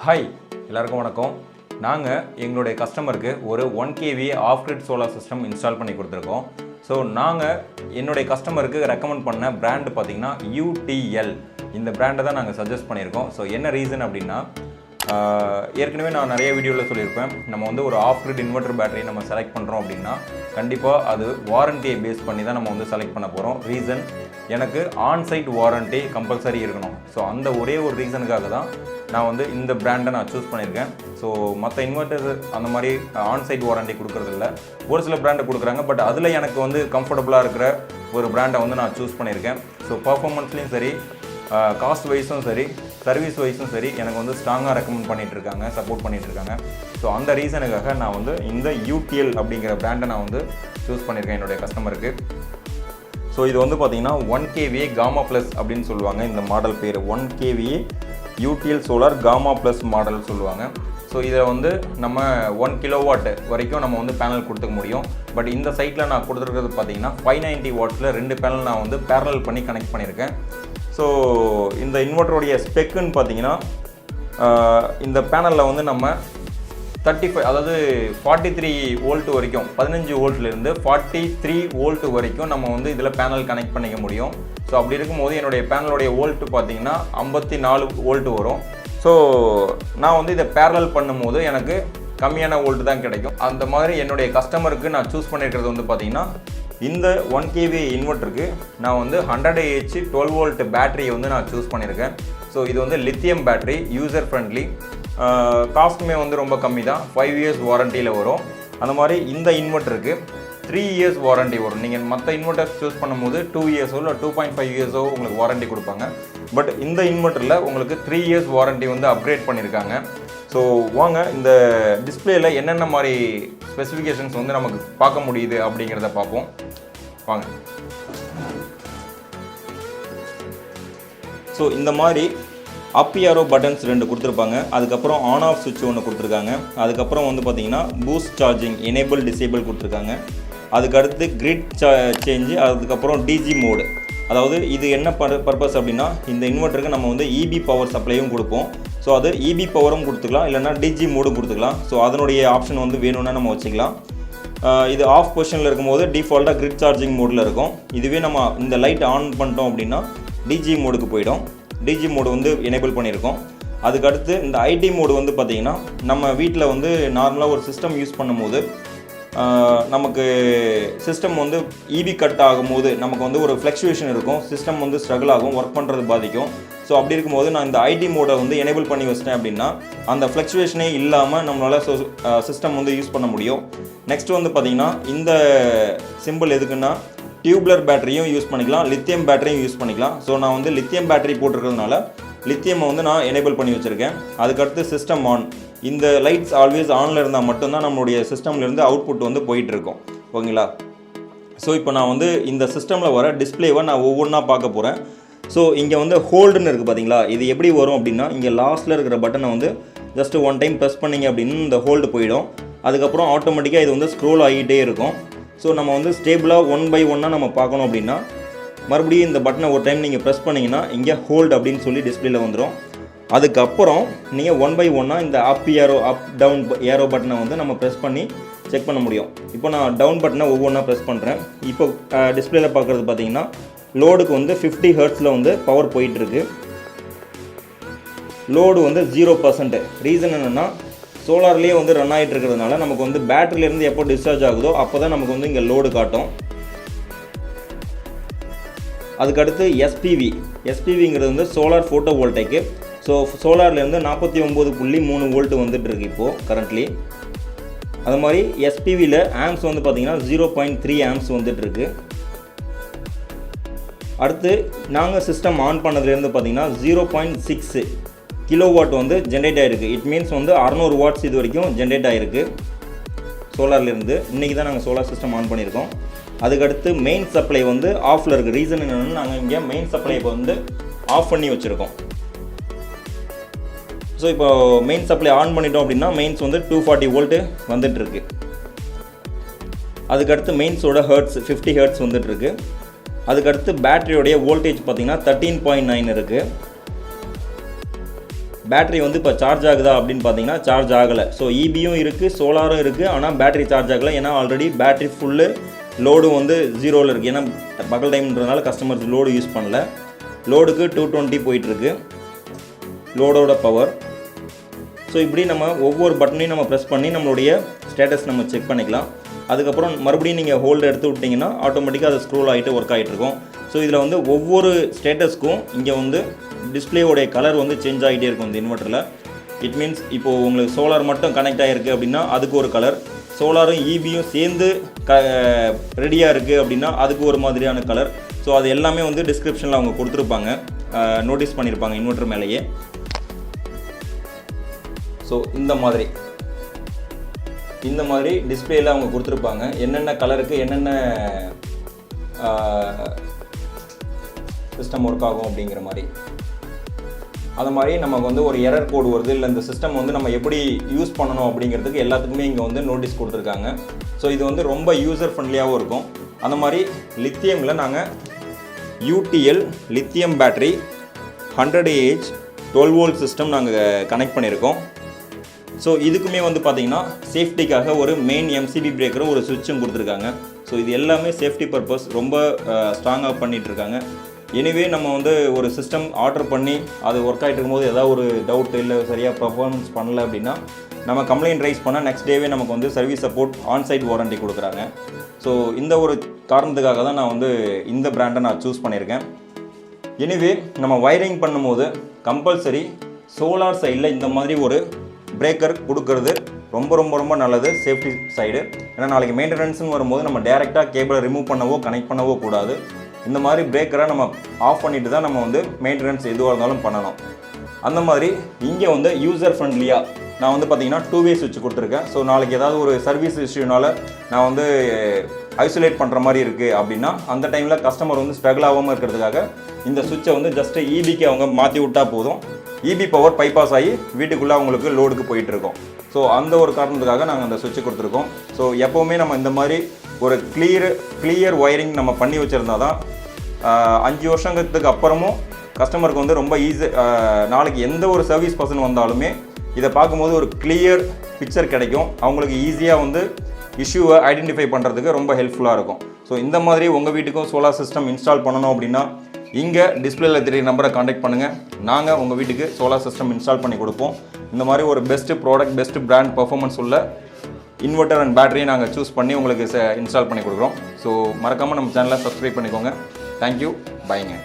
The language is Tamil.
ஹாய் எல்லாருக்கும் வணக்கம். நாங்கள் எங்களுடைய கஸ்டமருக்கு ஒரு 1 kVA of grid solar system install பண்ணி கொடுத்துருக்கோம். ஸோ நாங்கள் என்னுடைய கஸ்டமருக்கு ரெக்கமெண்ட் பண்ண பிராண்டு பார்த்திங்கன்னா UTL. இந்த பிராண்டை தான் நாங்கள் சஜஸ்ட் பண்ணியிருக்கோம். ஸோ என்ன ரீசன் அப்படின்னா, ஏற்கனவே நான் நிறைய வீடியோவில் சொல்லியிருப்பேன், நம்ம வந்து ஒரு ஆஃப் கிரிட் இன்வெர்டர் பேட்டரி நம்ம செலக்ட் பண்ணுறோம் அப்படின்னா கண்டிப்பாக அது வாரண்டியை பேஸ் பண்ணி தான் நம்ம வந்து செலக்ட் பண்ண போகிறோம். ரீசன், எனக்கு ஆன்சைட் வாரண்ட்டி கம்பல்சரி இருக்கணும். ஸோ அந்த ஒரே ஒரு ரீசனுக்காக தான் நான் வந்து இந்த பிராண்டை நான் சூஸ் பண்ணியிருக்கேன். ஸோ மற்ற இன்வெர்டர் அந்த மாதிரி ஆன்சைட் வாரண்ட்டி கொடுக்குறதில்ல, ஒரு சில பிராண்டை கொடுக்குறாங்க. பட் அதில் எனக்கு வந்து கம்ஃபர்டபுளாக இருக்கிற ஒரு பிராண்டை வந்து நான் சூஸ் பண்ணியிருக்கேன். ஸோ பர்ஃபார்மன்ஸ்லேயும் சரி, காஸ்ட் வைஸும் சரி, சர்வீஸ் வைஸும் சரி, எனக்கு வந்து ஸ்ட்ராங்காக ரெக்கமெண்ட் பண்ணிகிட்ருக்காங்க, சப்போர்ட் பண்ணிகிட்ருக்காங்க. ஸோ அந்த ரீசனுக்காக நான் வந்து இந்த UTL அப்படிங்கிற பிராண்டை நான் வந்து சூஸ் பண்ணியிருக்கேன் என்னுடைய கஸ்டமருக்கு. ஸோ இது வந்து பார்த்திங்கன்னா 1 kVA காமா ப்ளஸ் அப்படின்னு சொல்லுவாங்க. இந்த மாடல் பேர் 1 kVA UTL solar Gamma plus model சொல்லுவாங்க. ஸோ இதை வந்து நம்ம 1 kilowatt வரைக்கும் நம்ம வந்து பேனல் கொடுத்துக்க முடியும். பட் இந்த சைட்டில் நான் கொடுத்துருக்கிறது பார்த்தீங்கன்னா 590 wattsல 2 பேனல் நான் வந்து பேரலல் பண்ணி கனெக்ட் பண்ணியிருக்கேன். ஸோ இந்த இன்வெர்ட்டருடைய ஸ்பெக்குன்னு பார்த்தீங்கன்னா, இந்த பேனலில் வந்து நம்ம 35, அதாவது 43 வோல்ட் வரைக்கும், 15 வோல்ட்லேருந்து 43 வோல்ட் வரைக்கும் நம்ம வந்து இதில் பேனல் கனெக்ட் பண்ணிக்க முடியும். ஸோ அப்படி இருக்கும்போது என்னுடைய பேனலுடைய வோல்ட் பார்த்தீங்கன்னா 54 வோல்ட் வரும். ஸோ நான் வந்து இதை பேரலல் பண்ணும்போது எனக்கு கம்மியான வோல்ட் தான் கிடைக்கும். அந்த மாதிரி என்னுடைய கஸ்டமருக்கு நான் சூஸ் பண்ணியிருக்கிறது வந்து பார்த்திங்கன்னா, இந்த 1 kVA இன்வெர்ட்டருக்கு நான் வந்து 100Ah 12 volt பேட்டரியை வந்து நான் சூஸ் பண்ணியிருக்கேன். ஸோ இது வந்து லித்தியம் பேட்டரி, யூசர் ஃப்ரெண்ட்லி, காஸ்ட்டுமே வந்து ரொம்ப கம்மி தான், 5 years வாரண்டியில் வரும். அந்த மாதிரி இந்த இன்வெர்ட்டருக்கு 3 years வாரண்டி வரும். நீங்கள் மற்ற இன்வெர்ட்டர் சூஸ் பண்ணும்போது 2 years இல்லை 2.5 years உங்களுக்கு வாரண்டி கொடுப்பாங்க. பட் இந்த இன்வெர்ட்டரில் உங்களுக்கு 3 years வாரண்டி வந்து அப்கிரேட் பண்ணியிருக்காங்க. ஸோ வாங்க இந்த டிஸ்பிளேல என்னென்ன மாதிரி ஸ்பெசிஃபிகேஷன்ஸ் வந்து நமக்கு பார்க்க முடியுது அப்படிங்கிறத பார்ப்போம். வாங்க. ஸோ இந்த மாதிரி அப் ஏரோ பட்டன்ஸ் 2 கொடுத்துருப்பாங்க. அதுக்கப்புறம் ஆன் ஆஃப் சுவிட்ச் ஒன்று கொடுத்துருக்காங்க. அதுக்கப்புறம் வந்து பார்த்தீங்கன்னா பூஸ்ட் சார்ஜிங் எனேபிள் டிசேபிள் கொடுத்துருக்காங்க. அதுக்கடுத்து கிரிட் சேஞ்சு, அதுக்கப்புறம் DG மோடு. அதாவது இது என்ன பர்பஸ் அப்படின்னா, இந்த இன்வெர்ட்டருக்கு நம்ம வந்து EB பவர் சப்ளையும் கொடுப்போம். ஸோ அது EB பவரும் கொடுத்துக்கலாம், இல்லைனா DG மோடும் கொடுத்துக்கலாம். ஸோ அதனுடைய ஆப்ஷன் வந்து வேணும்னா நம்ம வச்சுக்கலாம். இது ஆஃப் பொசிஷனில் இருக்கும்போது டிஃபால்ட்டாக கிரிட் சார்ஜிங் மோடில் இருக்கும். இதுவே நம்ம இந்த லைட் ஆன் பண்ணிட்டோம் அப்படின்னா DG மோடுக்கு போயிடும். DG மோடு வந்து எனேபிள் பண்ணியிருக்கோம். அதுக்கடுத்து இந்த IT மோடு வந்து பார்த்திங்கன்னா, நம்ம வீட்டில் வந்து நார்மலாக ஒரு சிஸ்டம் யூஸ் பண்ணும்போது நமக்கு சிஸ்டம் வந்து EB கட் ஆகும்போது நமக்கு வந்து ஒரு ஃப்ளக்சுவேஷன் இருக்கும், சிஸ்டம் வந்து ஸ்ட்ரகிள் ஆகும், ஒர்க் பண்ணுறது பாதிக்கும். ஸோ அப்படி இருக்கும்போது நான் இந்த IT மோடை வந்து எனேபிள் பண்ணி வச்சிட்டேன் அப்படின்னா அந்த ஃப்ளக்சுவேஷனே இல்லாமல் நம்மளால் சிஸ்டம் வந்து யூஸ் பண்ண முடியும். நெக்ஸ்ட் வந்து பார்த்திங்கன்னா, இந்த சிம்பிள் எதுக்குன்னா, டியூப்லர் பேட்டரியும் யூஸ் பண்ணிக்கலாம், லித்தியம் பேட்டரியும் யூஸ் பண்ணிக்கலாம். ஸோ நான் வந்து லித்தியம் பேட்டரி போட்டிருக்கிறதுனால லித்தியமை வந்து நான் எனேபிள் பண்ணி வச்சுருக்கேன். அதுக்கடுத்து சிஸ்டம் ஆன். இந்த லைட்ஸ் ஆல்வேஸ் ஆனில் இருந்தால் மட்டும்தான் நம்மளுடைய சிஸ்டம்லேருந்து அவுட்புட் வந்து போயிட்டுருக்கோம். ஓகேங்களா? ஸோ இப்போ நான் வந்து இந்த சிஸ்டமில் வர டிஸ்பிளேவை நான் ஒவ்வொன்றா பார்க்க போகிறேன். ஸோ இங்கே வந்து ஹோல்டுன்னு இருக்குது பார்த்தீங்களா, இது எப்படி வரும் அப்படின்னா, இங்கே லாஸ்ட்டில் இருக்கிற பட்டனை வந்து ஜஸ்ட் 1 time ப்ரெஸ் பண்ணிங்க அப்படின்னு இந்த ஹோல்டு போயிடும். அதுக்கப்புறம் ஆட்டோமேட்டிக்காக இது வந்து ஸ்க்ரோல் ஆகிட்டே இருக்கும். ஸோ நம்ம வந்து ஸ்டேபிளாக 1 by 1 நம்ம பார்க்கணும் அப்படின்னா மறுபடியும் இந்த பட்டனை ஒரு டைம் நீங்கள் ப்ரெஸ் பண்ணிங்கன்னா இங்கே ஹோல்டு அப்படின்னு சொல்லி டிஸ்பிளேல வந்துடும். அதுக்கப்புறம் நீங்கள் 1 by 1 இந்த அப் டவுன் ஏரோ பட்டனை வந்து நம்ம ப்ரெஸ் பண்ணி செக் பண்ண முடியும். இப்போ நான் டவுன் பட்டனை ஒவ்வொன்றா ப்ரெஸ் பண்ணுறேன். இப்போ டிஸ்பிளேல பார்க்குறது பார்த்தீங்கன்னா, லோடுக்கு வந்து 50 Hz வந்து பவர் போயிட்டுருக்கு. லோடு வந்து 0%. ரீசன் என்னென்னா, சோலார்லேயே வந்து ரன் ஆகிட்டு இருக்கிறதுனால நமக்கு வந்து பேட்டரியிலேருந்து எப்போ டிஸ்சார்ஜ் ஆகுதோ அப்போ தான் நமக்கு வந்து இங்கே லோடு காட்டும். அதுக்கடுத்து SPVங்கிறது வந்து சோலார் ஃபோட்டோ வோல்டேக்கு. ஸோ சோலார்லேருந்து 49.3 வோல்ட் வந்துட்டுருக்கு இப்போது கரண்ட்லி. அது மாதிரி SPVயில் ஆம்ஸ் வந்து பார்த்திங்கன்னா 0.3 amps வந்துட்டுருக்கு. அடுத்து நாங்கள் சிஸ்டம் ஆன் பண்ணதுலேருந்து பார்த்திங்கன்னா 0.6 kilowatt வந்து ஜென்ரேட் ஆகிருக்கு. இட் மீன்ஸ் வந்து 600 watts இது வரைக்கும் ஜென்ரேட் ஆகிருக்கு சோலார்லேருந்து. இன்றைக்கி தான் நாங்கள் சோலார் சிஸ்டம் ஆன் பண்ணியிருக்கோம். அதுக்கடுத்து மெயின் சப்ளை வந்து ஆஃபில் இருக்குது. ரீசன் என்னென்னா, நாங்கள் இங்கே மெயின் சப்ளை இப்போ வந்து ஆஃப் பண்ணி வச்சுருக்கோம். ஸோ இப்போ மெயின் சப்ளை ஆன் பண்ணிட்டோம் அப்படின்னா மெயின்ஸ் வந்து 240 volt வந்துட்டுருக்கு. அதுக்கடுத்து மெயின்ஸோட ஹர்ட்ஸ் 50 Hz வந்துட்டுருக்கு. அதுக்கடுத்து பேட்டரியோடைய வோல்டேஜ் பார்த்திங்கன்னா 13.9 இருக்குது. பேட்டரி வந்து இப்போ சார்ஜ் ஆகுதா அப்படின்னு பார்த்தீங்கன்னா சார்ஜ் ஆகலை. ஸோ இபியும் இருக்குது, சோலாரும் இருக்குது, ஆனால் பேட்டரி சார்ஜ் ஆகலை. ஏன்னா ஆல்ரெடி பேட்டரி ஃபுல்லு, லோடும் வந்து 0ல் இருக்குது. ஏன்னா பகல் டைம்ன்றதுனால கஸ்டமர்ஸ் லோடு யூஸ் பண்ணல. லோடுக்கு 220 போயிட்டுருக்கு லோடோட பவர். ஸோ இப்படி நம்ம ஒவ்வொரு பட்டனையும் நம்ம ப்ரெஸ் பண்ணி நம்மளுடைய ஸ்டேட்டஸ் நம்ம செக் பண்ணிக்கலாம். அதுக்கப்புறம் மறுபடியும் நீங்கள் ஹோல்டு எடுத்து விட்டிங்கன்னா ஆட்டோமேட்டிக்காக அது ஸ்க்ரோல் ஆகிட்டு ஒர்க் ஆகிட்டு இருக்கும். ஸோ இதில் வந்து ஒவ்வொரு ஸ்டேட்டஸ்க்கும் இங்கே வந்து டிஸ்பிளேவோடைய கலர் வந்து சேஞ்ச் ஆகிட்டே இருக்கும் இந்த இன்வெர்ட்டரில். இட் மீன்ஸ் இப்போது உங்களுக்கு சோலார் மட்டும் கனெக்ட் ஆகிருக்கு அப்படின்னா அதுக்கு ஒரு கலர், சோலாரும் இபியும் சேர்ந்து ரெடியாக இருக்குது அப்படின்னா அதுக்கு ஒரு மாதிரியான கலர். ஸோ அது எல்லாமே வந்து டிஸ்கிரிப்ஷனில் அவங்க கொடுத்துருப்பாங்க, நோட்டீஸ் பண்ணியிருப்பாங்க இன்வெர்ட்டர் மேலேயே. ஸோ இந்த மாதிரி டிஸ்பிளேயில் அவங்க கொடுத்துருப்பாங்க என்னென்ன கலருக்கு என்னென்ன சிஸ்டம் ஒர்க் ஆகும் அப்படிங்கிற மாதிரி. அது மாதிரி நமக்கு வந்து ஒரு எரர் கோடு வருது, இல்லை இந்த சிஸ்டம் வந்து நம்ம எப்படி யூஸ் பண்ணணும் அப்படிங்கிறதுக்கு எல்லாத்துக்குமே இங்கே வந்து நோட்டீஸ் கொடுத்துருக்காங்க. ஸோ இது வந்து ரொம்ப யூசர் ஃப்ரெண்ட்லியாகவும் இருக்கும். அந்த மாதிரி லித்தியமில் நாங்கள் UTL lithium battery 100Ah 12 volt system நாங்கள் கனெக்ட் பண்ணியிருக்கோம். ஸோ இதுக்குமே வந்து பார்த்திங்கன்னா சேஃப்டிக்காக ஒரு மெயின் MCB பிரேக்கரும் ஒரு சுவிட்சும் கொடுத்துருக்காங்க. ஸோ இது எல்லாமே சேஃப்டி பர்பஸ் ரொம்ப ஸ்ட்ராங்காக பண்ணிகிட்ருக்காங்க. எனிவே நம்ம வந்து ஒரு சிஸ்டம் ஆர்டர் பண்ணி அது ஒர்க் ஆகிட்டு இருக்கும்போது ஏதாவது ஒரு டவுட் இல்லை சரியாக பர்ஃபார்மன்ஸ் பண்ணலை அப்படின்னா நம்ம கம்ப்ளைண்ட் ரைஸ் பண்ணால் நெக்ஸ்ட் டேவே நமக்கு வந்து சர்வீஸ் சப்போர்ட் ஆன்சைட் வாரண்டி கொடுக்குறாங்க. ஸோ இந்த ஒரு காரணத்துக்காக தான் நான் வந்து இந்த பிராண்டை நான் சூஸ் பண்ணியிருக்கேன். எனிவே நம்ம வயரிங் பண்ணும்போது கம்பல்சரி சோலார் சைடில் இந்த மாதிரி ஒரு பிரேக்கர் கொடுக்கறது ரொம்ப ரொம்ப ரொம்ப நல்லது சேஃப்டி சைடு. ஏன்னா நாளைக்கு மெயின்டெனன்ஸ்னு வரும்போது நம்ம டேரெக்டாக கேபிளை ரிமூவ் பண்ணவோ கனெக்ட் பண்ணவோ கூடாது. இந்த மாதிரி பிரேக்கரை நம்ம ஆஃப் பண்ணிட்டு தான் நம்ம வந்து மெயின்டெனன்ஸ் எதுவாக இருந்தாலும் பண்ணணும். அந்த மாதிரி இங்கே வந்து யூசர் ஃப்ரெண்ட்லியாக நான் வந்து பார்த்திங்கன்னா 2-வே சுவிட்ச் கொடுத்துருக்கேன். ஸோ நாளைக்கு ஏதாவது ஒரு சர்வீஸ் இஷ்யூனால நான் வந்து ஐசோலேட் பண்ணுற மாதிரி இருக்குது அப்படின்னா அந்த டைமில் கஸ்டமர் வந்து ஸ்ட்ரகிள் ஆகாமல் இருக்கிறதுக்காக இந்த சுவிட்சை வந்து ஜஸ்ட்டு இபிக்கு அவங்க மாற்றி விட்டால் போதும். இபி பவர் பைபாஸ் ஆகி வீட்டுக்குள்ளே அவங்களுக்கு லோடுக்கு போயிட்டுருக்கோம். ஸோ அந்த ஒரு காரணத்துக்காக நாங்கள் அந்த சுவிட்சை கொடுத்துருக்கோம். ஸோ எப்போவுமே நம்ம இந்த மாதிரி ஒரு கிளியர் ஒயரிங் நம்ம பண்ணி வச்சுருந்தா தான் 5 வருஷத்துக்கு அப்புறமும் கஸ்டமருக்கு வந்து ரொம்ப ஈஸி, நாளைக்கு எந்த ஒரு சர்வீஸ் பர்சன் வந்தாலுமே இதை பார்க்கும்போது ஒரு கிளியர் பிக்சர் கிடைக்கும். அவங்களுக்கு ஈஸியாக வந்து இஷ்யூவை ஐடென்டிஃபை பண்ணுறதுக்கு ரொம்ப ஹெல்ப்ஃபுல்லாக இருக்கும். ஸோ இந்த மாதிரி உங்கள் வீட்டுக்கும் சோலார் சிஸ்டம் இன்ஸ்டால் பண்ணணும் அப்படின்னா இங்கே டிஸ்பிளேல தெரிய நம்பரை காண்டாக்ட் பண்ணுங்கள். நாங்கள் உங்கள் வீட்டுக்கு சோலார் சிஸ்டம் இன்ஸ்டால் பண்ணி கொடுப்போம். இந்த மாதிரி ஒரு best product, best brand performance உள்ள இன்வெர்ட்டர் அண்ட் பேட்டரியை நாங்கள் சூஸ் பண்ணி உங்களுக்கு இன்ஸ்டால் பண்ணி கொடுக்குறோம். ஸோ மறக்காமல் நம்ம சேனலை சப்ஸ்கிரைப் பண்ணிக்கோங்க. தேங்க்யூ, பைங்க.